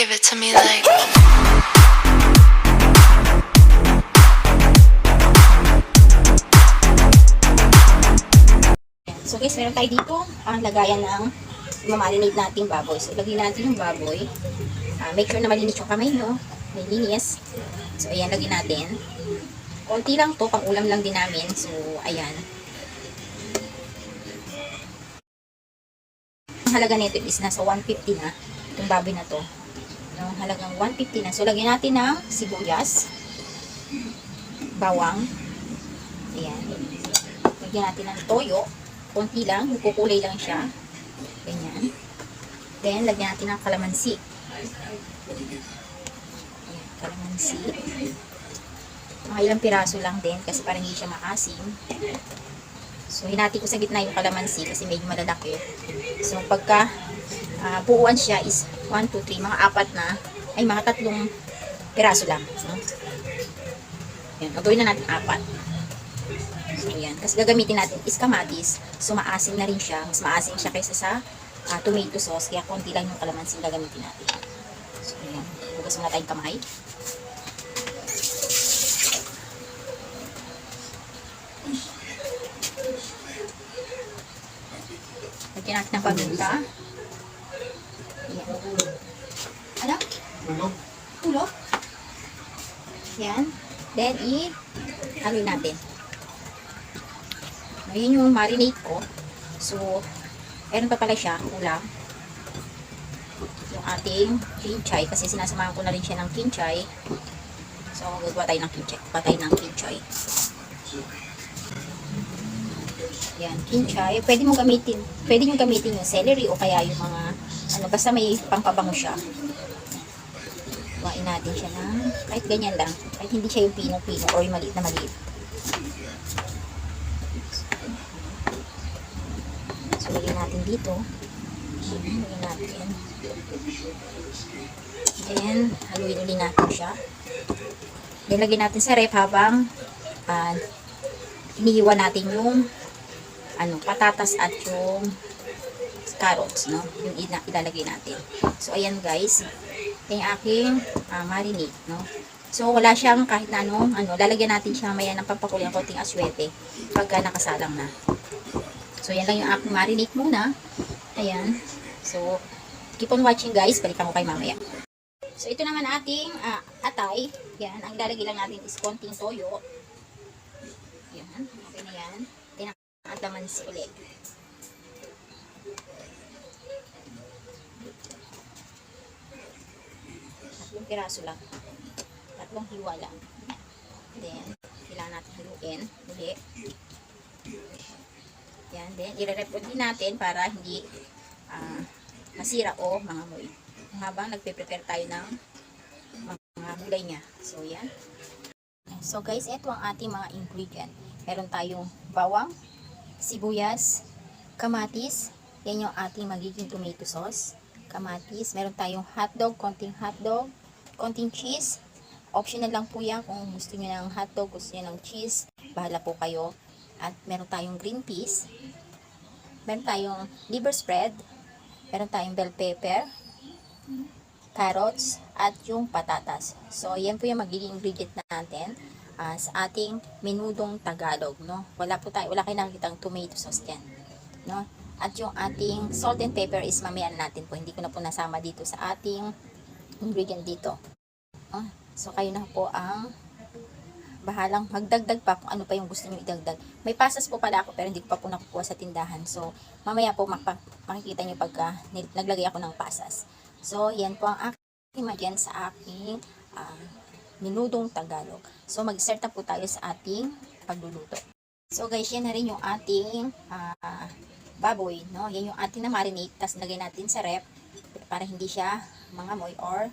Give it to me like. So guys, meron tayo dito ang lagayan ng mamarinate nating baboy. So lagyan natin yung baboy. Make sure na malinis yung kamay nyo. Malinis. So ayan, lagyan natin. Konti lang to, pang ulam lang din namin. So ayan. Ang halaga nito is nasa 150 na. Itong baboy na to. Ang halagang 150 na. So lagyan natin ng sibuyas. Bawang. Ayan. Lagyan natin ng toyo. Konti lang, kukulay lang siya. Ganyan. Then, lagyan natin ng kalamansi. Ayan, kalamansi. Mga ilang piraso lang din kasi parang hindi siya maasim. So, hinati ko sa gitna yung kalamansi kasi medyo malalaki. So, pagka buuan siya is 1, 2, 3, mga apat na, ay mga 3 piraso lang. So, ayan, gagawin na natin 4. So, yan. Kasi gagamitin natin is kamatis. So, maasim na rin siya. Mas maasim siya kaysa sa tomato sauce. Kaya konti lang yung kalamansi gagamitin natin. So, yan. Hugas muna tayong kamay. Lagyan natin ng paminta. Yan. Ano? Tulog? Yan. Then, i-haloy natin. Ayan yung marinate ko. So, meron pa pala siya, ulam. Yung ating kinchay, kasi sinasamahan ko na rin siya ng kinchay. So, gagawa tayo ng kinchay. Patay ng kinchay. Yan, kinchay. Pwede nyo gamitin yung celery o kaya yung mga, basta may pampabango siya. Kuhain natin siya ng, kahit ganyan lang. Kahit hindi siya yung pino-pino o yung maliit na maliit. Lagyan natin dito. Lagyan natin. Then, haluin ulit natin siya. Then, lagyan natin sa ref habang iniiwan natin yung patatas at yung carrots, no? Yung ilalagay natin. So, ayan guys. Yung aking marinade, no? So, wala siyang kahit na lalagyan natin siya maya ng pampakuloy ng konting aswete pagka nakasalang na. So, yan lang yung aking marinate muna. Ayan. So, keep on watching guys. Balikan ko kayo mamaya. So, ito naman ating atay. Yan. Ang ilalagay lang natin is konting toyo. Yan. Okay na yan. Then, ang kalamansi ulit. Tatlong piraso lang. Tatlong hiwa lang. Then, kailangan natin haluin ulit. Yan, then i-rep din natin para hindi masira o mangamoy. Habang nagpe-prepare tayo ng mga gulay niya. So, yan. So, guys, ito ang ating mga ingredient. Meron tayong bawang, sibuyas, kamatis. Yan yung ating magiging tomato sauce. Kamatis. Meron tayong hotdog, konting cheese. Optional lang po yan kung gusto niyo ng hotdog, gusto niyo ng cheese. Bahala po kayo. At meron tayong green peas, meron tayong liver spread, meron tayong bell pepper, carrots, at yung patatas. So, yan po yung magiging ingredient natin sa ating menudong Tagalog, no? Wala kayo nakikitang tomato sauce yan, no? At yung ating salt and pepper is mamaya natin po. Hindi ko na po nasama dito sa ating ingredient dito. So, kayo na po ang bahalang magdagdag pa kung ano pa yung gusto nyo idagdag. May pasas po pala ako pero hindi ko pa po nakukuha sa tindahan. So, mamaya po makikita nyo pagka naglagay ako ng pasas. So, yan po ang aking madyan sa aking menudong Tagalog. So, mag-start na po tayo sa ating pagluluto. So, guys, yan na rin yung ating baboy, no? Yan yung ating na marinate. Tapos, lagay natin sa rep para hindi siya mangamoy or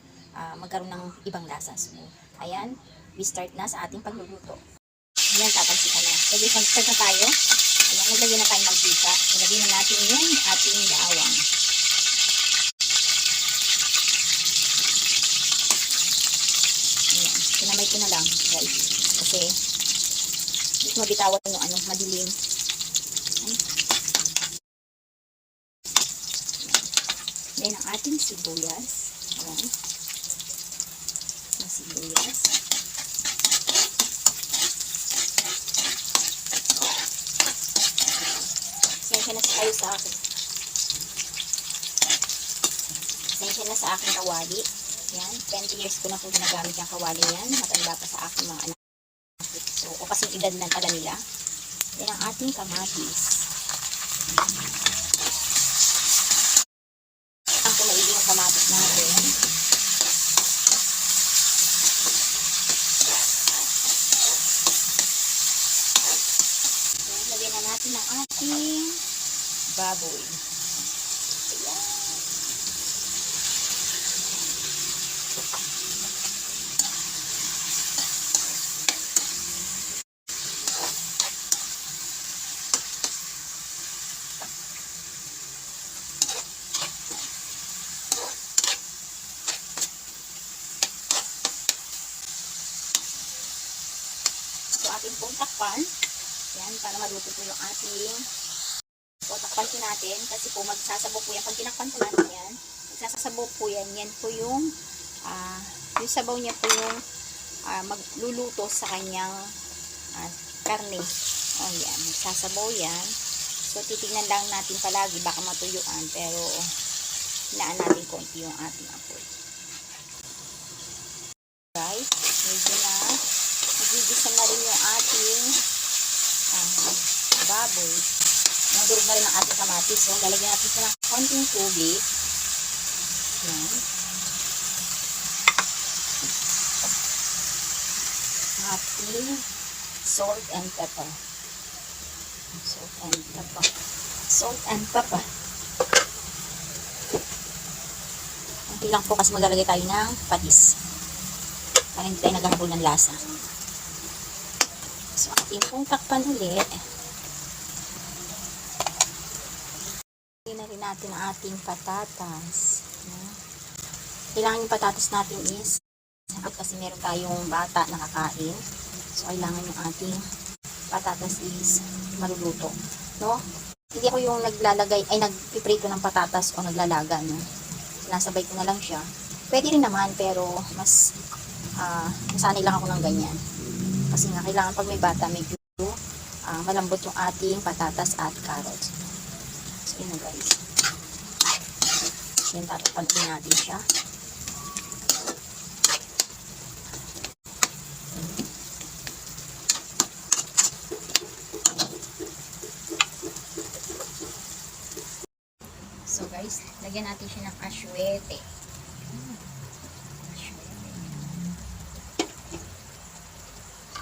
magkaroon ng ibang lasa. So, ayan. We start na sa ating pagluluto. Ayan, tatalsikan na. So, mag-start na tayo. Ayan, naglagay na tayo ng pizza. Nilagay na natin yung ating bawang. Ayan, sinamay ko na lang, guys. Kasi, hindi mabitawan yung madilim. Ayan. Then, ang ating sibuyas. Ayan. sibuyas. Sensya na kayo sa akin. Sensya na sa aking kawali. Yan, 20 years ko na po ginagamit yung kawali yan. Matanda pa sa aking mga anak. So, o kasing edad na pala nila. Yan ang ating kamatis. Ang kumaili yung kamatis natin. Yan, lagyan na natin ang ating baboy. Ayan. So, ating pong takpan. Yan, para maluto po yung ating takpan po natin. Kasi po, magsasabog po yan. Pag tinakpan po natin yan, magsasabog po yan. Yan po yung sabaw niya po yung magluluto sa kanyang karne. O, yan. Magsasabaw yan. So, titignan lang natin palagi. Baka matuyuan. Pero, hinaan natin konti yung ating apoy. Guys, medyo na nagigisa na rin yung ating baboy. Nagdurog na rin ang ating kamatis. So, lalagyan natin siya ng konting tubig. Yan. Ating salt and pepper. Salt and pepper. Salt and pepper. Kunti lang po kasi maglalagay tayo ng patis. Para hindi tayo naghahabol ng lasa. So, ating pong takpan ulit. Lagyan na rin natin ang ating patatas. Kailangan yung patatas natin is kasi meron tayong bata na kakain. So, kailangan yung ating patatas is maluluto. No? Hindi ako yung naglalagay, ay nagpiprito ng patatas o naglalaga. No? Sinasabay ko na lang siya. Pwede rin naman, pero mas nasanay lang ako ng ganyan. Kasi nga, kailangan pag may bata, medyo malambot yung ating patatas at carrots. So, yun na guys. Yan, tatapantin natin siya. So guys, lagyan natin siya ng asyuete.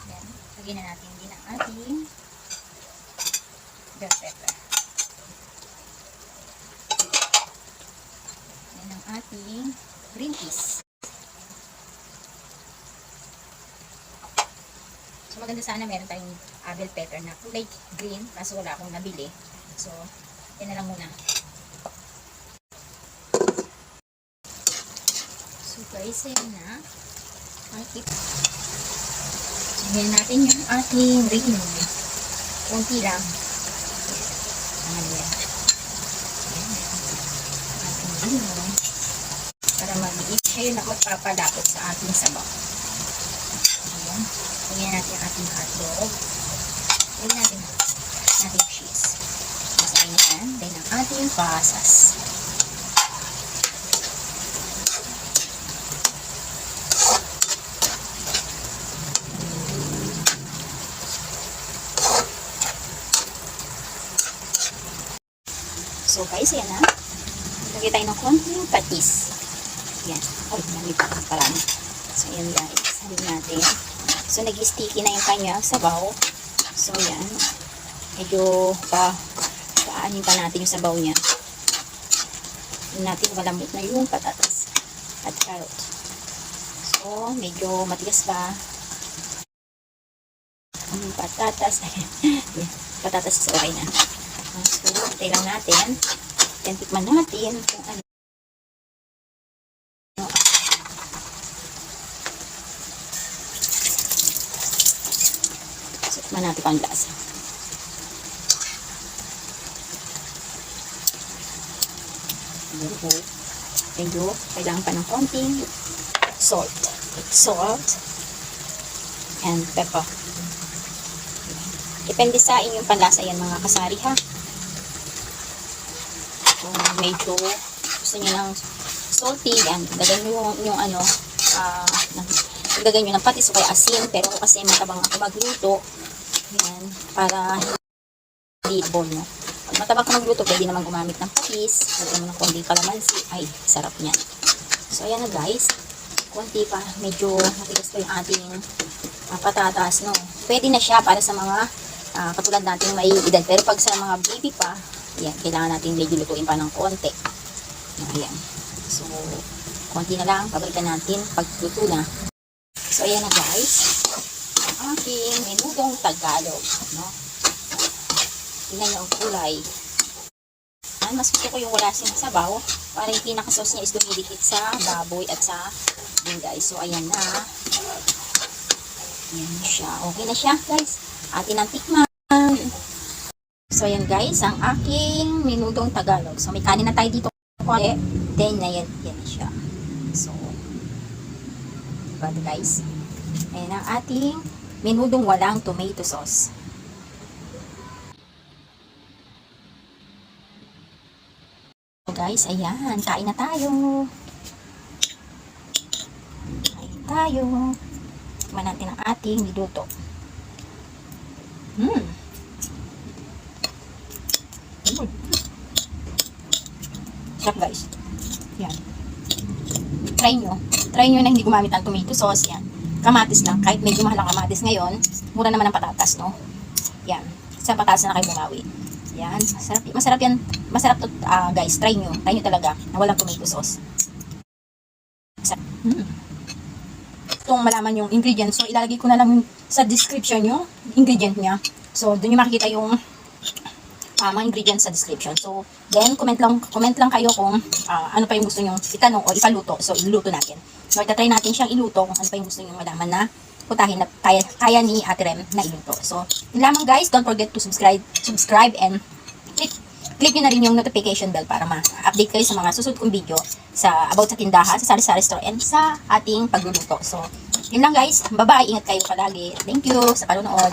Yan. Lagyan na natin din ang ating bell pepper. Yan ang ating green peas. So maganda sana meron tayong bell pepper na kulay green kaso wala akong nabili. So, yan na lang muna. So guys, yan na. Lagyan natin yung ating rino. Kunti lang. Ayan. Ating rino. Para mag-iit siya yun na magpapalapot sa ating sabaw. Ayan. Lagyan natin yung ating hotdog. Lagyan natin ating cheese. So ayan. Then ang ating pasas. So guys, yan na. Lagay tayo ng konting patis. Yan. Ay, nalipat ang parami. So yan guys. Halin natin. So nag-sticky na yung kanya sabaw. So yan. Medyo paanin pa natin yung sabaw niya. Yan natin malambot na yung patatas at carrot. So medyo matigas pa. Ang patatas. Yan. Patatas is okay na. So, hintay lang natin. Then, tikman natin kung ano. So, tikman natin kung ang lasa. Medyo, kailangan pa ng konting salt. salt, and pepper. Depende sa inyong panlasa yan mga kasari ha. Kung medyo gusto nyo ng salty, yan, dagdagan nyo yung ano, dagdagan nyo ng patis o kaya asin, pero kasi matabang ako magluto, yan, para hindi bol no. Pag matabang ka magluto, pwede naman gumamit ng patis, lagyan mo ng konting kalamansi, ay, sarap niyan. So, ayan na guys, konti pa, medyo matigas pa yung ating patatas, no. Pwede na siya para sa mga katulad natin may edad, pero pag sa mga baby pa, yan, kailangan natin medyo lutuin pa ng konti. Ayan. So, konti na lang, pabalikan natin pag luto na. So, ayan na guys, ang aking menudong Tagalog, no. Tingnan nyo ang kulay. Mas gusto ko yung wala siyang sabaw para yung pinaka-sauce niya is dumidikit sa baboy at sa gulay. So, ayan na. Ayan na siya. Okay na siya, guys. Atin ang tikman. So, ayan guys, ang aking menudong Tagalog. So, may kanin na tayo dito. Then, yan na siya. So, diba guys? Ayan ang ating menudong walang tomato sauce. So, guys, ayan. Kain na tayo. Kain tayo. Tikman natin ang ating niluto. Sarap guys. Yan. Try nyo na hindi gumamit ng tomato sauce. Yan. Kamatis lang. Kahit medyo mahal ang kamatis ngayon, mura naman ang patatas, no? Yan. Sa patatas na kayo bumawi. Yan. Masarap yan. Masarap to, guys. Try nyo talaga na walang tomato sauce. Kung malaman yung ingredients, so ilalagay ko na lang sa description yung ingredient niya. So, doon yung makikita yung mga ingredients sa description. So, then, comment lang kayo kung ano pa yung gusto nyo itanong o ipaluto. So, iluto natin. So, itatry natin siyang iluto kung ano pa yung gusto nyo malaman na putahin na kaya ni Ate Rem na iluto. So, yun lamang guys. Don't forget to subscribe and click nyo na rin yung notification bell para ma-update kayo sa mga susunod kong video about sa tindahan, sa sari-sari store, and sa ating pagluluto. So, yun lang guys. Bye-bye. Ingat kayo palagi. Thank you sa panonood.